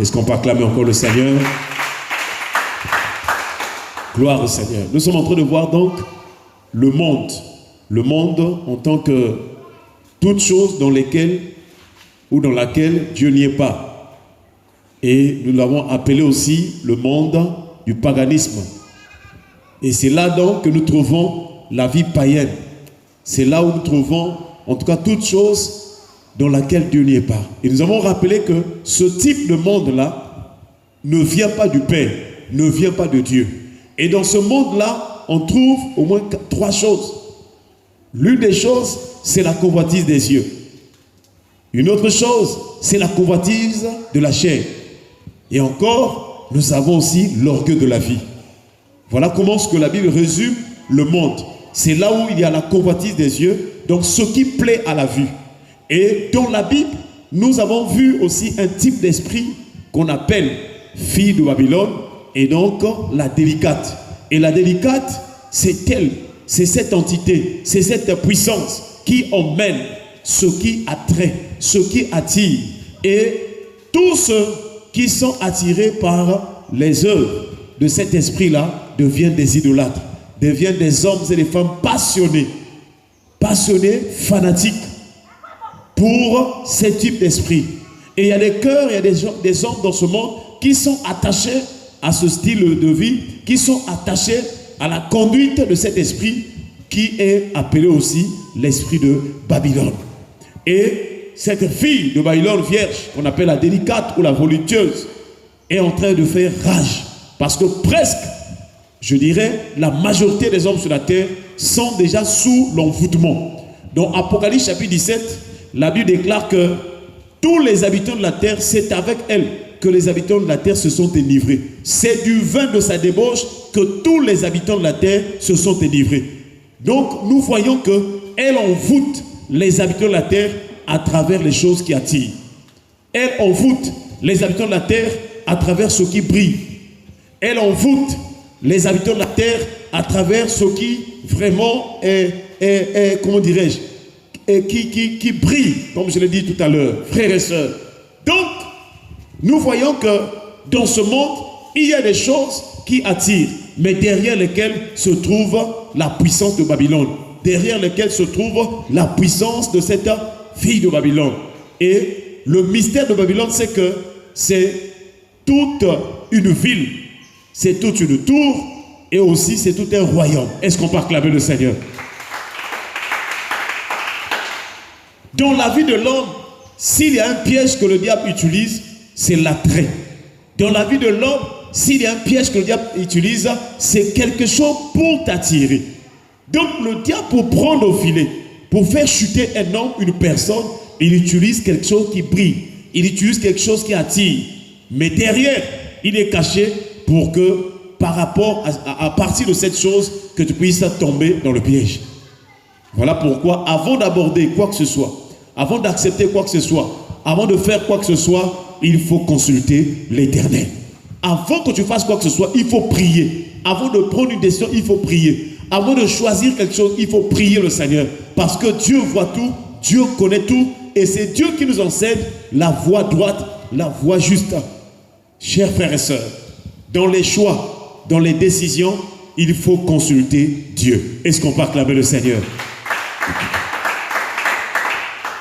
Est-ce qu'on peut acclamer encore le Seigneur? Gloire au Seigneur. Nous sommes en train de voir donc le monde. Le monde en tant que toute chose dans lesquelles ou dans laquelle Dieu n'y est pas. Et nous l'avons appelé aussi le monde du paganisme. Et c'est là donc que nous trouvons la vie païenne. C'est là où nous trouvons en tout cas toute chose dans laquelle Dieu n'y est pas. Et nous avons rappelé que ce type de monde-là ne vient pas du Père, ne vient pas de Dieu. Et dans ce monde-là, on trouve au moins trois choses. L'une des choses, c'est la convoitise des yeux. Une autre chose, c'est la convoitise de la chair. Et encore, nous avons aussi l'orgueil de la vie. Voilà comment ce que la Bible résume le monde. C'est là où il y a la convoitise des yeux, donc ce qui plaît à la vue. Et dans la Bible, nous avons vu aussi un type d'esprit qu'on appelle fille de Babylone, et donc la délicate. Et la délicate, c'est elle, c'est cette entité, c'est cette puissance qui emmène ce qui attrait, ce qui attire. Et tous ceux qui sont attirés par les œuvres de cet esprit-là deviennent des idolâtres, deviennent des hommes et des femmes passionnés, fanatiques pour ce type d'esprit. Et il y a des cœurs, il y a des hommes dans ce monde qui sont attachés à ce style de vie, qui sont attachés à la conduite de cet esprit qui est appelé aussi l'esprit de Babylone. Et cette fille de Babylone vierge, qu'on appelle la délicate ou la voluptueuse, est en train de faire rage. Parce que presque, je dirais, la majorité des hommes sur la terre sont déjà sous l'envoûtement. Dans Apocalypse chapitre 17, la Bible déclare que tous les habitants de la terre, c'est avec elle que les habitants de la terre se sont délivrés. C'est du vin de sa débauche que tous les habitants de la terre se sont délivrés. Donc, nous voyons qu'elle envoûte les habitants de la terre à travers les choses qui attirent. Elle envoûte les habitants de la terre à travers ce qui brille. Elle envoûte les habitants de la terre à travers ce qui vraiment est comment dirais-je, qui brille, comme je l'ai dit tout à l'heure, frères et sœurs. Donc, nous voyons que dans ce monde, il y a des choses qui attirent, mais derrière lesquelles se trouve la puissance de Babylone, derrière lesquelles se trouve la puissance de cette fille de Babylone. Et le mystère de Babylone, c'est que c'est toute une ville, c'est toute une tour, et aussi c'est tout un royaume. Est-ce qu'on peut acclamer le Seigneur? Dans la vie de l'homme, s'il y a un piège que le diable utilise, c'est l'attrait. Dans la vie de l'homme, s'il y a un piège que le diable utilise, c'est quelque chose pour t'attirer. Donc le diable, pour prendre au filet, pour faire chuter un homme, une personne, il utilise quelque chose qui brille. Il utilise quelque chose qui attire. Mais derrière, il est caché pour que, par rapport à partir de cette chose, que tu puisses tomber dans le piège. Voilà pourquoi, avant d'aborder quoi que ce soit, avant d'accepter quoi que ce soit, avant de faire quoi que ce soit, il faut consulter l'Éternel. Avant que tu fasses quoi que ce soit, il faut prier. Avant de prendre une décision, il faut prier. Avant de choisir quelque chose, il faut prier le Seigneur. Parce que Dieu voit tout, Dieu connaît tout, et c'est Dieu qui nous enseigne la voie droite, la voie juste. Chers frères et sœurs, dans les choix, dans les décisions, il faut consulter Dieu. Est-ce qu'on peut acclamer le Seigneur?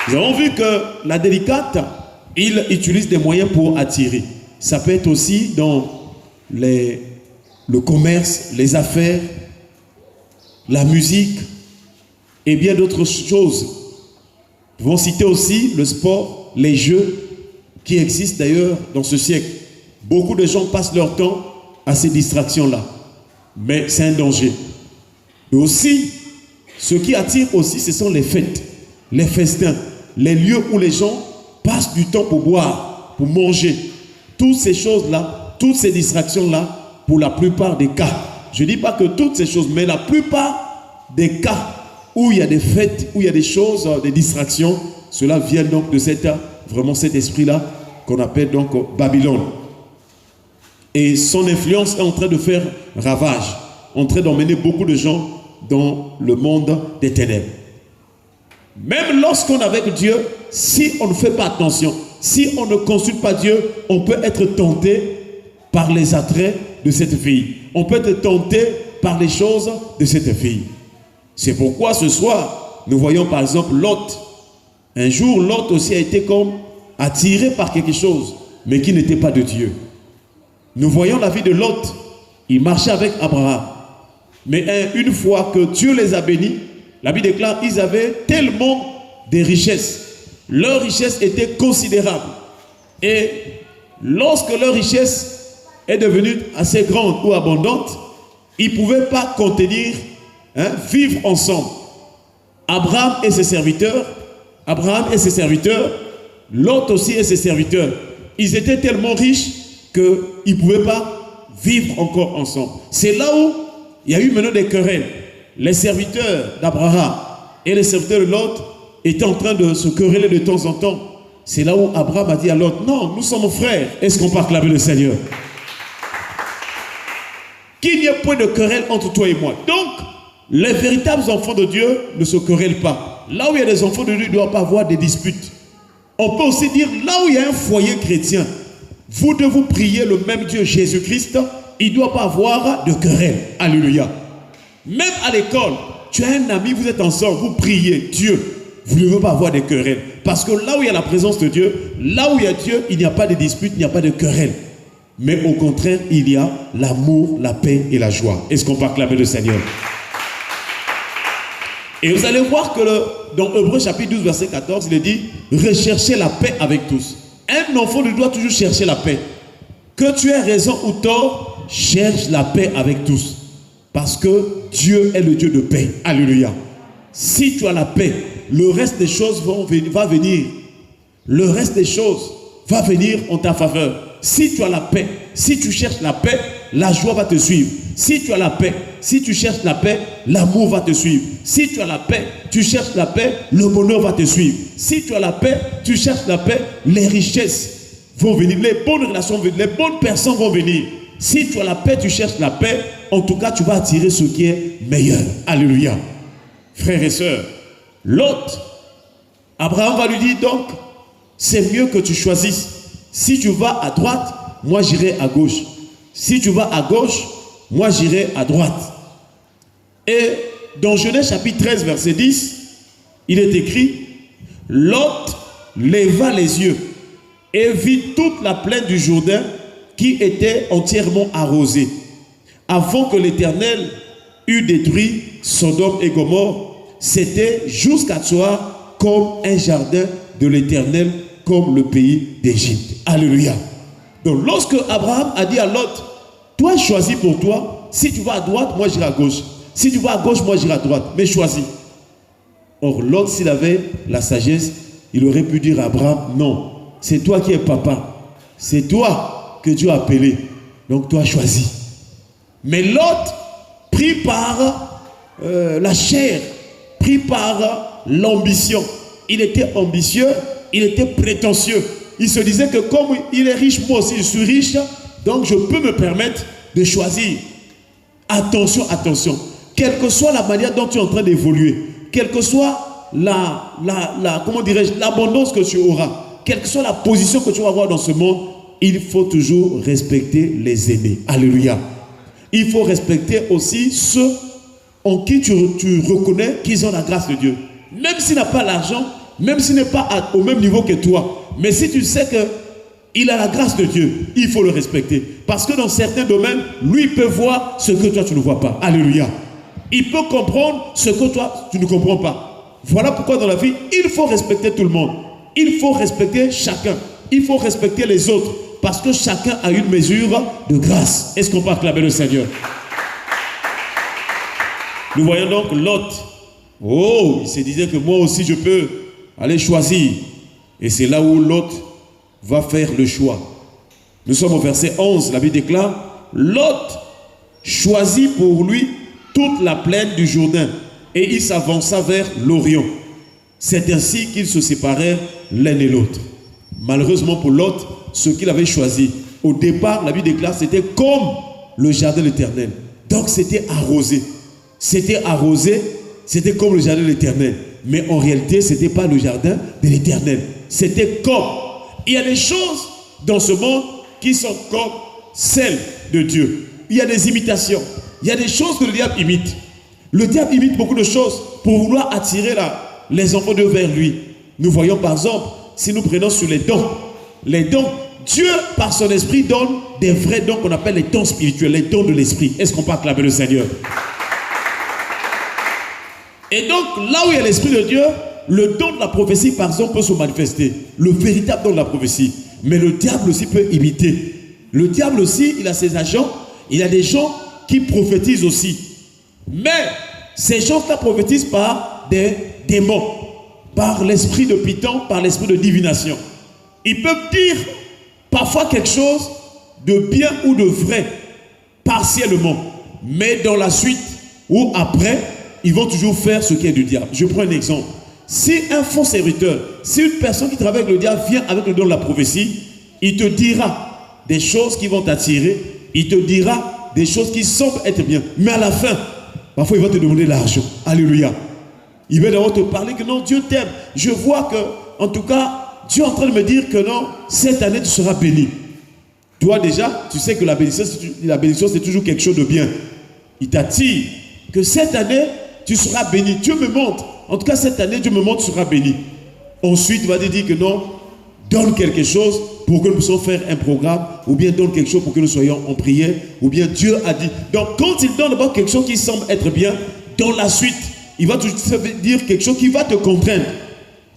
Nous avons vu que la délicate, il utilise des moyens pour attirer. Ça peut être aussi dans le commerce, les affaires, la musique et bien d'autres choses. Nous pouvons citer aussi le sport, les jeux qui existent d'ailleurs dans ce siècle. Beaucoup de gens passent leur temps à ces distractions-là. Mais c'est un danger. Et aussi, ce qui attire aussi, ce sont les fêtes, les festins, les lieux où les gens passent du temps pour boire, pour manger. Toutes ces choses-là, toutes ces distractions-là, pour la plupart des cas, je ne dis pas que toutes ces choses, mais la plupart des cas où il y a des fêtes, où il y a des choses, des distractions, cela vient donc de vraiment cet esprit-là qu'on appelle donc Babylone. Et son influence est en train de faire ravage, en train d'emmener beaucoup de gens dans le monde des ténèbres. Même lorsqu'on est avec Dieu, si on ne fait pas attention, Si on ne consulte pas Dieu, on peut être tenté par les attraits de cette vie. On peut être tenté par les choses de cette vie. C'est pourquoi ce soir, nous voyons par exemple Lot. Un jour, Lot aussi a été comme attiré par quelque chose, mais qui n'était pas de Dieu. Nous voyons la vie de Lot. Il marchait avec Abraham. Mais une fois que Dieu les a bénis, la Bible déclare qu'ils avaient tellement de richesses. Leur richesse était considérable. Et lorsque leur richesse est devenue assez grande ou abondante, ils ne pouvaient pas contenir, vivre ensemble. Abraham et ses serviteurs, Lot aussi et ses serviteurs, ils étaient tellement riches qu'ils ne pouvaient pas vivre encore ensemble. C'est là où il y a eu maintenant des querelles. Les serviteurs d'Abraham et les serviteurs de Lot étaient en train de se quereller de temps en temps. C'est là où Abraham a dit à Lot, non, nous sommes frères. Est-ce qu'on peut acclamer le Seigneur? Qu'il n'y ait point de querelle entre toi et moi. Donc, les véritables enfants de Dieu ne se querellent pas. Là où il y a des enfants de Dieu, il ne doit pas avoir des disputes. On peut aussi dire, là où il y a un foyer chrétien, vous devez prier le même Dieu Jésus-Christ, il ne doit pas avoir de querelle. Alléluia. Même à l'école, tu as un ami, vous êtes ensemble, vous priez Dieu. Vous ne devez pas avoir de querelle. Parce que là où il y a la présence de Dieu, là où il y a Dieu, il n'y a pas de dispute, il n'y a pas de querelle. Mais au contraire, il y a l'amour, la paix et la joie. Est-ce qu'on peut acclamer le Seigneur? Et vous allez voir que dans Hébreux chapitre 12, verset 14, il est dit, recherchez la paix avec tous. Un enfant doit toujours chercher la paix. Que tu aies raison ou tort, cherche la paix avec tous. Parce que Dieu est le Dieu de paix. Alléluia. Si tu as la paix, le reste des choses va venir. Le reste des choses va venir en ta faveur. Si tu as la paix, si tu cherches la paix, la joie va te suivre. Si tu as la paix, si tu cherches la paix, l'amour va te suivre. Si tu as la paix, tu cherches la paix, le bonheur va te suivre. Si tu as la paix, tu cherches la paix, les richesses vont venir, les bonnes relations vont venir, les bonnes personnes vont venir. Si tu as la paix, tu cherches la paix, en tout cas, tu vas attirer ce qui est meilleur. Alléluia. Frères et sœurs, Lot, Abraham va lui dire donc, c'est mieux que tu choisisses. Si tu vas à droite, moi j'irai à gauche. Si tu vas à gauche, moi j'irai à droite. Et dans Genèse chapitre 13, verset 10, il est écrit, Lot leva les yeux et vit toute la plaine du Jourdain qui était entièrement arrosée, avant que l'Éternel eût détruit Sodome et Gomorrhe. C'était jusqu'à toi comme un jardin de l'Éternel, comme le pays d'Égypte. Alléluia. Donc lorsque Abraham a dit à Lot, toi choisis pour toi, si tu vas à droite, moi j'irai à gauche. Si tu vas à gauche, moi j'irai à droite, mais choisis. Or Lot, s'il avait la sagesse, il aurait pu dire à Abraham, non, c'est toi qui es papa. C'est toi que Dieu a appelé. Donc toi choisis. Mais Lot, pris par la chair, pris par l'ambition. Il était ambitieux, il était prétentieux. Il se disait que comme il est riche, moi aussi je suis riche, donc je peux me permettre de choisir. Attention, attention. Quelle que soit la manière dont tu es en train d'évoluer, quelle que soit comment dirais-je, l'abondance que tu auras, quelle que soit la position que tu vas avoir dans ce monde, il faut toujours respecter les aînés. Alléluia. Il faut respecter aussi ceux en qui tu reconnais qu'ils ont la grâce de Dieu. Même s'il n'a pas l'argent, même s'il n'est pas au même niveau que toi, mais si tu sais qu'il a la grâce de Dieu, il faut le respecter. Parce que dans certains domaines, lui il peut voir ce que toi tu ne vois pas. Alléluia. Il peut comprendre ce que toi tu ne comprends pas. Voilà pourquoi dans la vie, il faut respecter tout le monde. Il faut respecter chacun. Il faut respecter les autres. Parce que chacun a une mesure de grâce. Est-ce qu'on peut acclamer le Seigneur? Nous voyons donc Lot. Oh, il se disait que moi aussi je peux aller choisir. Et c'est là où Lot va faire le choix. Nous sommes au verset 11. La Bible déclare, Lot choisit pour lui toute la plaine du Jourdain et il s'avança vers l'Orient. C'est ainsi qu'ils se séparèrent l'un et l'autre. Malheureusement pour Lot, ce qu'il avait choisi, au départ, la Bible déclare, c'était comme le jardin de l'Éternel. Donc c'était arrosé. C'était arrosé, c'était comme le jardin de l'Éternel. Mais en réalité, ce n'était pas le jardin de l'Éternel. C'était comme Il y a des choses dans ce monde qui sont comme celles de Dieu. Il y a des imitations. Il y a des choses que le diable imite. Le diable imite beaucoup de choses pour vouloir attirer les enfants de vers lui. Nous voyons par exemple, si nous prenons sur les dons, Dieu par son esprit donne des vrais dons qu'on appelle les dons spirituels, les dons de l'esprit. Est-ce qu'on peut acclamer le Seigneur? Et donc là où il y a l'esprit de Dieu, le don de la prophétie par exemple peut se manifester, le véritable don de la prophétie. Mais le diable aussi peut imiter. Le diable aussi, il a ses agents, il y a des gens qui prophétisent aussi. Mais ces gens-là prophétisent par des démons, par l'esprit de Python, par l'esprit de divination. Ils peuvent dire parfois quelque chose de bien ou de vrai, partiellement. Mais dans la suite ou après, ils vont toujours faire ce qui est du diable. Je prends un exemple. Si un faux serviteur, si une personne qui travaille avec le diable vient avec le don de la prophétie, il te dira des choses qui vont t'attirer, il te dira des choses qui semblent être bien. Mais à la fin, parfois il va te demander l'argent. Alléluia. Il va d'abord te parler que non, Dieu t'aime. Je vois que, en tout cas, Dieu est en train de me dire que non, cette année tu seras béni. Toi déjà, tu sais que la bénédiction c'est toujours quelque chose de bien. Il t'attire que cette année tu seras béni. Dieu me montre. En tout cas, cette année, Dieu me montre, tu seras béni. Ensuite, il va te dire que non, donne quelque chose pour que nous puissions faire un programme, ou bien donne quelque chose pour que nous soyons en prière, ou bien Dieu a dit. Donc, quand il donne d'abord quelque chose qui semble être bien, dans la suite, il va te dire quelque chose qui va te contraindre.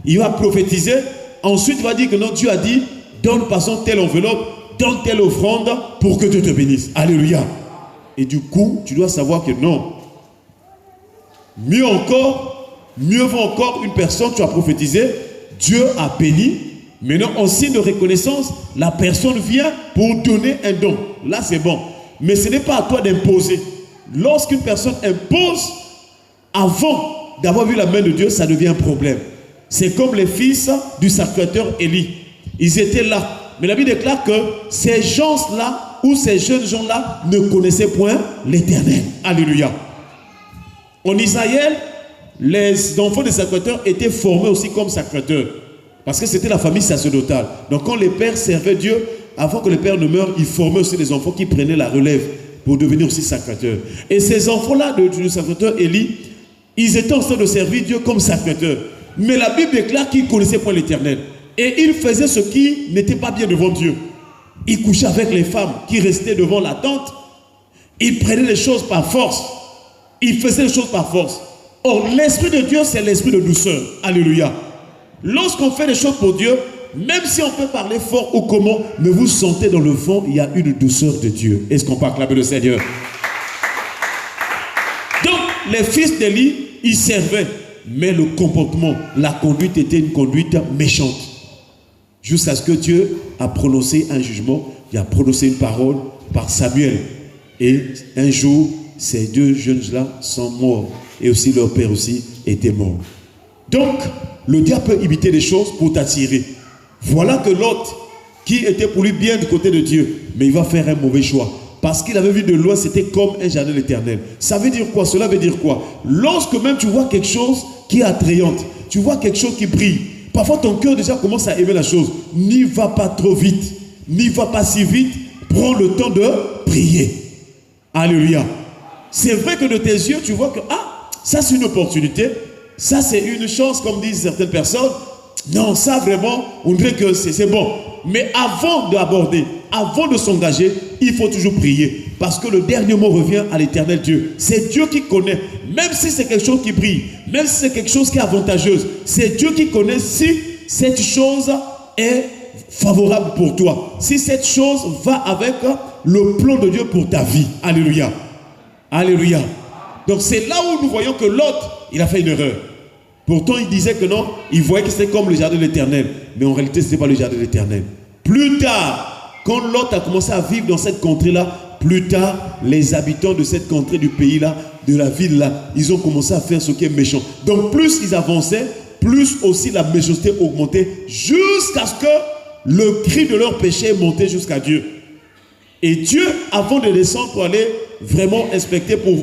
Il va prophétiser. Ensuite, il va dire que non, Dieu a dit, donne par exemple telle enveloppe, donne telle offrande pour que Dieu te bénisse. Alléluia. Et du coup, tu dois savoir que non. Mieux vaut encore une personne, tu as prophétisé, Dieu a béni. Maintenant, en signe de reconnaissance, la personne vient pour donner un don. Là, c'est bon. Mais ce n'est pas à toi d'imposer. Lorsqu'une personne impose, avant d'avoir vu la main de Dieu, ça devient un problème. C'est comme les fils du sacrificateur Élie. Ils étaient là. Mais la Bible déclare que ces gens-là, ou ces jeunes gens-là, ne connaissaient point l'Éternel. Alléluia. En Israël, les enfants des sacrificateurs étaient formés aussi comme sacrificateurs. Parce que c'était la famille sacerdotale. Donc quand les pères servaient Dieu, avant que les pères ne meurent, ils formaient aussi des enfants qui prenaient la relève pour devenir aussi sacrificateurs. Et ces enfants-là du sacrificateur Élie, ils étaient en train de servir Dieu comme sacrificateurs. Mais la Bible déclare qu'ils ne connaissaient pas l'Éternel. Et ils faisaient ce qui n'était pas bien devant Dieu. Ils couchaient avec les femmes qui restaient devant la tente. Ils prenaient les choses par force. Ils faisaient les choses par force. Or, l'esprit de Dieu, c'est l'esprit de douceur. Alléluia. Lorsqu'on fait les choses pour Dieu, même si on peut parler fort ou comment, mais vous sentez dans le fond, il y a une douceur de Dieu. Est-ce qu'on peut acclamer le Seigneur? Donc, les fils d'Élie, ils servaient. Mais le comportement, la conduite était une conduite méchante. Jusqu'à ce que Dieu a prononcé un jugement, il a prononcé une parole par Samuel. Et un jour, ces deux jeunes-là sont morts. Et aussi leur père aussi était mort. Donc, le diable peut imiter des choses pour t'attirer. Voilà que Lot, qui était pour lui bien du côté de Dieu, mais il va faire un mauvais choix. Parce qu'il avait vu de loin, c'était comme un jardin éternel. Ça veut dire quoi? Cela veut dire quoi? Lorsque même tu vois quelque chose qui est attrayante, tu vois quelque chose qui brille, parfois ton cœur déjà commence à aimer la chose. N'y va pas trop vite. N'y va pas si vite. Prends le temps de prier. Alléluia. C'est vrai que de tes yeux, tu vois que, ça c'est une opportunité. Ça c'est une chance, comme disent certaines personnes. Non, ça vraiment, on dirait que c'est bon. Mais avant d'aborder, avant de s'engager, il faut toujours prier. Parce que le dernier mot revient à l'Éternel Dieu. C'est Dieu qui connaît. Même si c'est quelque chose qui brille, même si c'est quelque chose qui est avantageuse, c'est Dieu qui connaît si cette chose est favorable pour toi. Si cette chose va avec le plan de Dieu pour ta vie. Alléluia. Alléluia. Donc c'est là où nous voyons que Lot, il a fait une erreur. Pourtant, il disait que non, il voyait que c'était comme le jardin de l'Éternel. Mais en réalité, ce n'était pas le jardin de l'Éternel. Plus tard, quand Lot a commencé à vivre dans cette contrée-là, plus tard, les habitants de cette contrée, du pays-là, de la ville-là, ils ont commencé à faire ce qui est méchant. Donc, plus ils avançaient, plus aussi la méchanceté augmentait, jusqu'à ce que le cri de leur péché montait jusqu'à Dieu. Et Dieu, avant de descendre pour aller vraiment inspecter, pour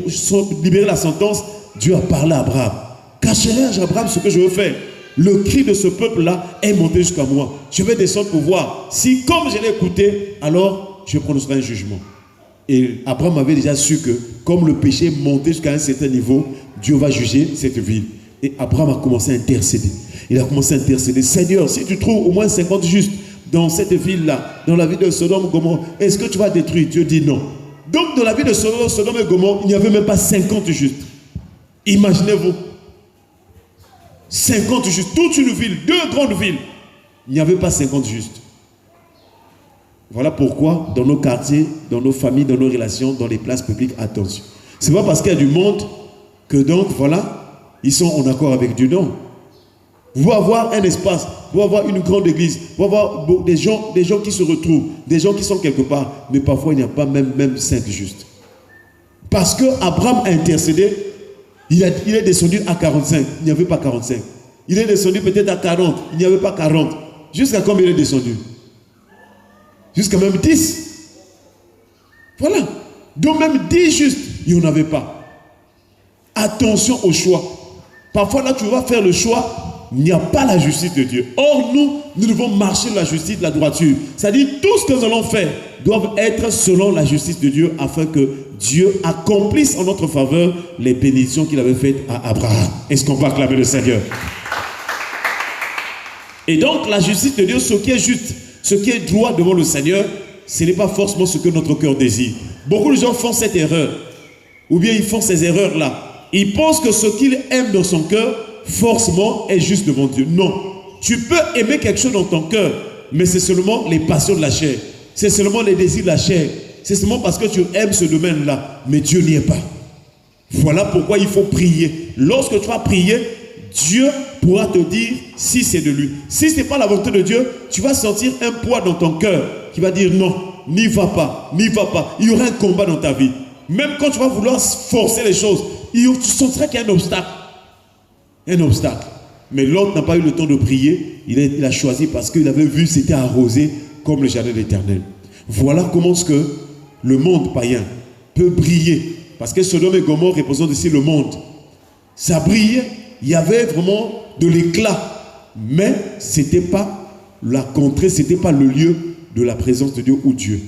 libérer la sentence, Dieu a parlé à Abraham. Cacherai-je, Abraham, ce que je veux faire? le cri de ce peuple-là est monté jusqu'à moi. Je vais descendre pour voir. Si comme je l'ai écouté, alors je prononcerai un jugement. Et Abraham avait déjà su que comme le péché montait jusqu'à un certain niveau, Dieu va juger cette ville. Et Abraham a commencé à intercéder. Il a commencé à intercéder. Seigneur, si tu trouves au moins 50 justes dans cette ville-là, dans la ville de Sodome et Gomorrhe, est-ce que tu vas détruire? Dieu dit non. Donc dans la ville de Sodome et Gomorrhe, il n'y avait même pas 50 justes. Imaginez-vous. 50 justes, toute une ville, 2 grandes villes. Il n'y avait pas 50 justes. Voilà pourquoi dans nos quartiers, dans nos familles, dans nos relations, dans les places publiques, attention. Ce n'est pas parce qu'il y a du monde que donc, voilà, ils sont en accord avec Dieu. Non. Vous pouvez avoir un espace, vous pouvez avoir une grande église, vous pouvez avoir des gens qui se retrouvent, des gens qui sont quelque part, mais parfois il n'y a pas même 5 justes. Parce qu'Abraham a intercédé, il est descendu à 45, il n'y avait pas 45. Il est descendu peut-être à 40, il n'y avait pas 40. Jusqu'à combien il est descendu? Jusqu'à même 10. Voilà. Donc même 10 justes, il n'y en avait pas. Attention au choix. Parfois là, tu vas faire le choix, il n'y a pas la justice de Dieu. Or, nous devons marcher la justice, la droiture. C'est-à-dire, tout ce que nous allons faire doit être selon la justice de Dieu afin que Dieu accomplisse en notre faveur les bénédictions qu'il avait faites à Abraham. Est-ce qu'on peut acclamer le Seigneur? Et donc, la justice de Dieu, ce qui est juste, ce qui est droit devant le Seigneur, ce n'est pas forcément ce que notre cœur désire. Beaucoup de gens font cette erreur. Ou bien ils font ces erreurs-là. Ils pensent que ce qu'ils aiment dans son cœur, forcément, est juste devant Dieu. Non. Tu peux aimer quelque chose dans ton cœur, mais c'est seulement les passions de la chair. C'est seulement les désirs de la chair. C'est seulement parce que tu aimes ce domaine-là. Mais Dieu n'y est pas. Voilà pourquoi il faut prier. Lorsque tu vas prier, Dieu pourra te dire si c'est de lui. Si ce n'est pas la volonté de Dieu, tu vas sentir un poids dans ton cœur qui va dire non, n'y va pas, n'y va pas. Il y aura un combat dans ta vie. Même quand tu vas vouloir forcer les choses, tu sentiras qu'il y a un obstacle. Un obstacle. Mais l'autre n'a pas eu le temps de prier. Il a choisi parce qu'il avait vu c'était arrosé comme le jardin de l'Éternel. Voilà comment est-ce que le monde païen peut briller. Parce que Sodome et Gomorrhe représentent ici le monde. Ça brillait. Il y avait vraiment de l'éclat. Mais ce n'était pas la contrée, ce n'était pas le lieu de la présence de Dieu ou Dieu.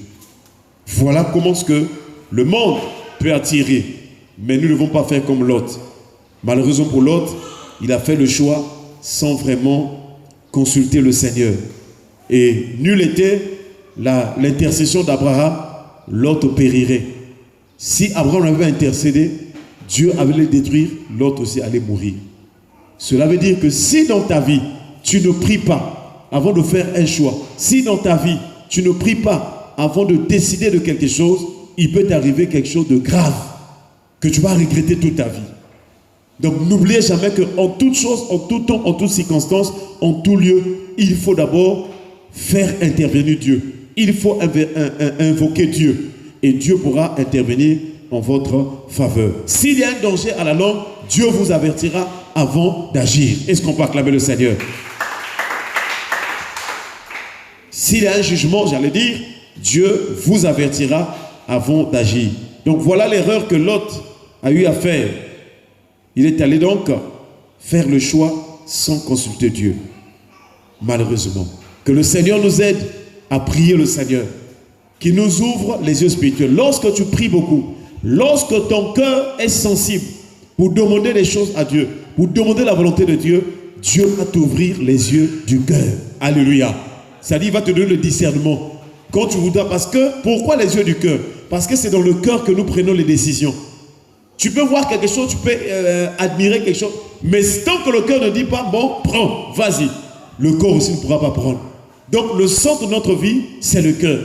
Voilà comment est-ce que le monde peut attirer. Mais nous ne devons pas faire comme Lot. Malheureusement pour Lot, il a fait le choix sans vraiment consulter le Seigneur. Et nul était l'intercession d'Abraham, Lot périrait. Si Abraham avait intercédé, Dieu allait le détruire, Lot aussi allait mourir. Cela veut dire que si dans ta vie, tu ne pries pas avant de faire un choix, si dans ta vie, tu ne pries pas avant de décider de quelque chose, il peut t'arriver quelque chose de grave que tu vas regretter toute ta vie. Donc n'oubliez jamais qu'en toute chose, en tout temps, en toutes circonstances, en tout lieu, il faut d'abord faire intervenir Dieu. Il faut invoquer Dieu. Et Dieu pourra intervenir en votre faveur. S'il y a un danger à la langue, Dieu vous avertira avant d'agir. Est-ce qu'on peut acclamer le Seigneur? S'il y a un jugement, j'allais dire, Dieu vous avertira avant d'agir. Donc voilà l'erreur que Lot a eu à faire. Il est allé donc faire le choix sans consulter Dieu. Malheureusement. Que le Seigneur nous aide à prier le Seigneur. Qu'il nous ouvre les yeux spirituels. Lorsque tu pries beaucoup, lorsque ton cœur est sensible pour demander les choses à Dieu, pour demander la volonté de Dieu, Dieu va t'ouvrir les yeux du cœur. Alléluia. C'est-à-dire, il va te donner le discernement. Quand tu voudras, parce que, pourquoi les yeux du cœur? Parce que c'est dans le cœur que nous prenons les décisions. Tu peux voir quelque chose, tu peux admirer quelque chose, mais tant que le cœur ne dit pas, bon, prends, vas-y, le corps aussi ne pourra pas prendre. Donc le centre de notre vie, c'est le cœur.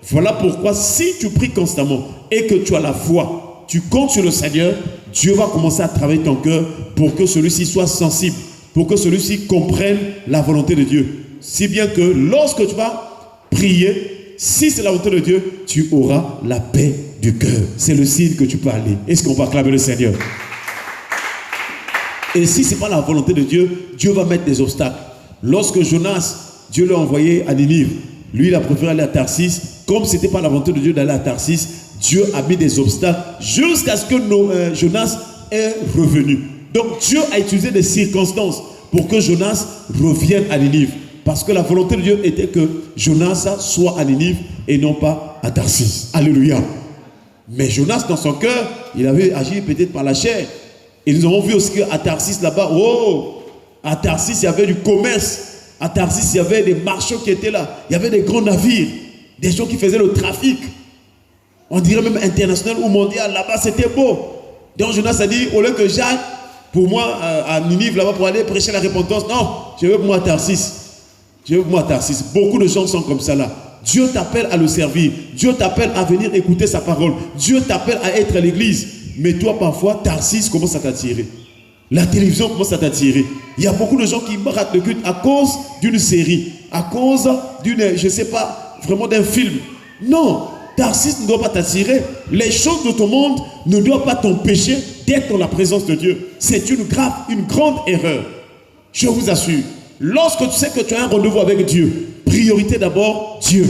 Voilà pourquoi si tu pries constamment et que tu as la foi, tu comptes sur le Seigneur, Dieu va commencer à travailler ton cœur pour que celui-ci soit sensible, pour que celui-ci comprenne la volonté de Dieu. Si bien que lorsque tu vas prier, si c'est la volonté de Dieu, tu auras la paix du cœur. C'est le signe que tu peux aller. Est-ce qu'on va acclamer le Seigneur? Et si ce n'est pas la volonté de Dieu, Dieu va mettre des obstacles. Lorsque Jonas, Dieu l'a envoyé à Ninive, lui il a préféré aller à Tarsis. Comme ce n'était pas la volonté de Dieu d'aller à Tarsis, Dieu a mis des obstacles jusqu'à ce que Jonas est revenu. Donc Dieu a utilisé des circonstances pour que Jonas revienne à Ninive. Parce que la volonté de Dieu était que Jonas soit à Ninive et non pas à Tarsis. Alléluia. Mais Jonas, dans son cœur, il avait agi peut-être par la chair. Et nous avons vu aussi qu'à Tarsis, là-bas, à Tarsis, il y avait du commerce. À Tarsis, il y avait des marchands qui étaient là. Il y avait des grands navires, des gens qui faisaient le trafic. On dirait même international ou mondial. Là-bas, c'était beau. Donc Jonas a dit, au lieu que j'aille pour moi à Ninive, là-bas, pour aller prêcher la repentance, non, je veux moi à Tarsis. Je veux moi à Tarsis. Beaucoup de gens sont comme ça là. Dieu t'appelle à le servir. Dieu t'appelle à venir écouter sa parole. Dieu t'appelle à être à l'église. Mais toi, parfois, Tarsis commence à t'attirer. La télévision commence à t'attirer. Il y a beaucoup de gens qui ratent le culte à cause d'une série, à cause d'une, je ne sais pas, vraiment d'un film. Non, Tarsis ne doit pas t'attirer. Les choses de ton monde ne doivent pas t'empêcher d'être dans la présence de Dieu. C'est une grande erreur. Je vous assure. Lorsque tu sais que tu as un rendez-vous avec Dieu, priorité d'abord Dieu.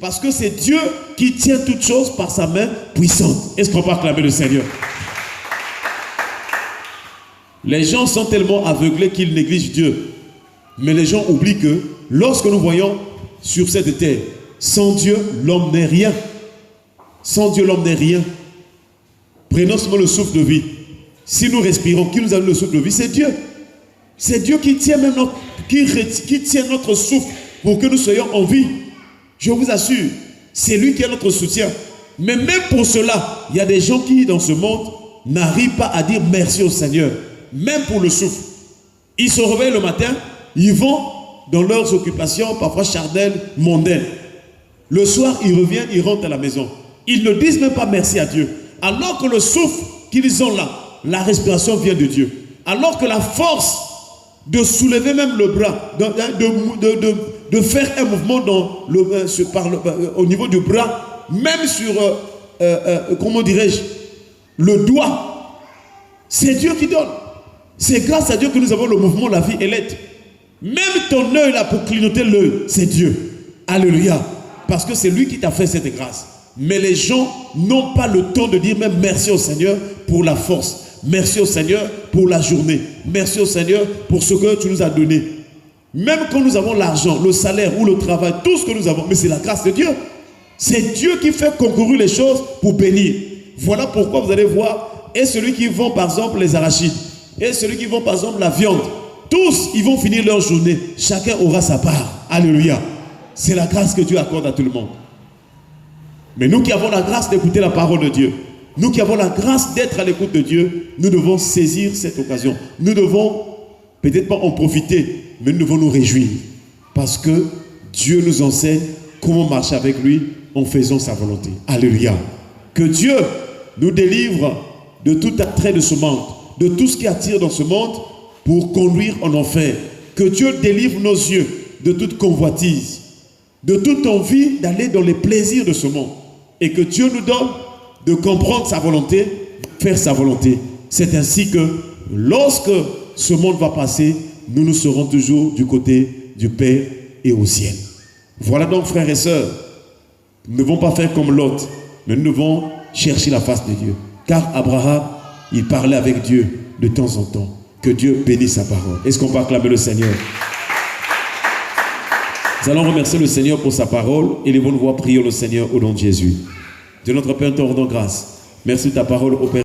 Parce que c'est Dieu qui tient toutes choses par sa main puissante. Est-ce qu'on peut acclamer le Seigneur? Les gens sont tellement aveuglés qu'ils négligent Dieu. Mais les gens oublient que lorsque nous voyons sur cette terre, sans Dieu, l'homme n'est rien. Sans Dieu, l'homme n'est rien. Prenons seulement le souffle de vie. Si nous respirons, qui nous a donné le souffle de vie? C'est Dieu. C'est Dieu qui tient même qui tient notre souffle pour que nous soyons en vie. Je vous assure, c'est lui qui est notre soutien. Mais même pour cela, il y a des gens qui, dans ce monde, n'arrivent pas à dire merci au Seigneur. Même pour le souffle. Ils se réveillent le matin, ils vont dans leurs occupations, parfois charnelles, mondaines. Le soir, ils reviennent, ils rentrent à la maison. Ils ne disent même pas merci à Dieu. Alors que le souffle qu'ils ont là, la respiration vient de Dieu. Alors que la force de soulever même le bras, de faire un mouvement au niveau du bras, même sur, comment dirais-je, le doigt, c'est Dieu qui donne. C'est grâce à Dieu que nous avons le mouvement, la vie et l'être. Même ton œil là pour clignoter l'œil, c'est Dieu. Alléluia. Parce que c'est lui qui t'a fait cette grâce. Mais les gens n'ont pas le temps de dire même merci au Seigneur pour la force. Merci au Seigneur pour la journée. Merci au Seigneur pour ce que tu nous as donné. Même quand nous avons l'argent, le salaire ou le travail, tout ce que nous avons, mais c'est la grâce de Dieu. C'est Dieu qui fait concourir les choses pour bénir. Voilà pourquoi vous allez voir, et celui qui vend par exemple les arachides, et celui qui vend par exemple la viande, tous ils vont finir leur journée. Chacun aura sa part. Alléluia. C'est la grâce que Dieu accorde à tout le monde. Mais nous qui avons la grâce d'écouter la parole de Dieu, nous qui avons la grâce d'être à l'écoute de Dieu, nous devons saisir cette occasion. Nous devons peut-être pas en profiter, mais nous devons nous réjouir. Parce que Dieu nous enseigne comment marcher avec lui en faisant sa volonté. Alléluia. Que Dieu nous délivre de tout attrait de ce monde, de tout ce qui attire dans ce monde pour conduire en enfer. Que Dieu délivre nos yeux de toute convoitise, de toute envie d'aller dans les plaisirs de ce monde. Et que Dieu nous donne de comprendre sa volonté, de faire sa volonté. C'est ainsi que lorsque ce monde va passer, nous serons toujours du côté du Père et au ciel. Voilà donc, frères et sœurs, nous ne devons pas faire comme Lot, mais nous devons chercher la face de Dieu. Car Abraham, il parlait avec Dieu de temps en temps. Que Dieu bénisse sa parole. Est-ce qu'on peut acclamer le Seigneur? Nous allons remercier le Seigneur pour sa parole et les bonnes voix prions le Seigneur au nom de Jésus. De notre Père, te rendons grâce. Merci de ta parole au Père.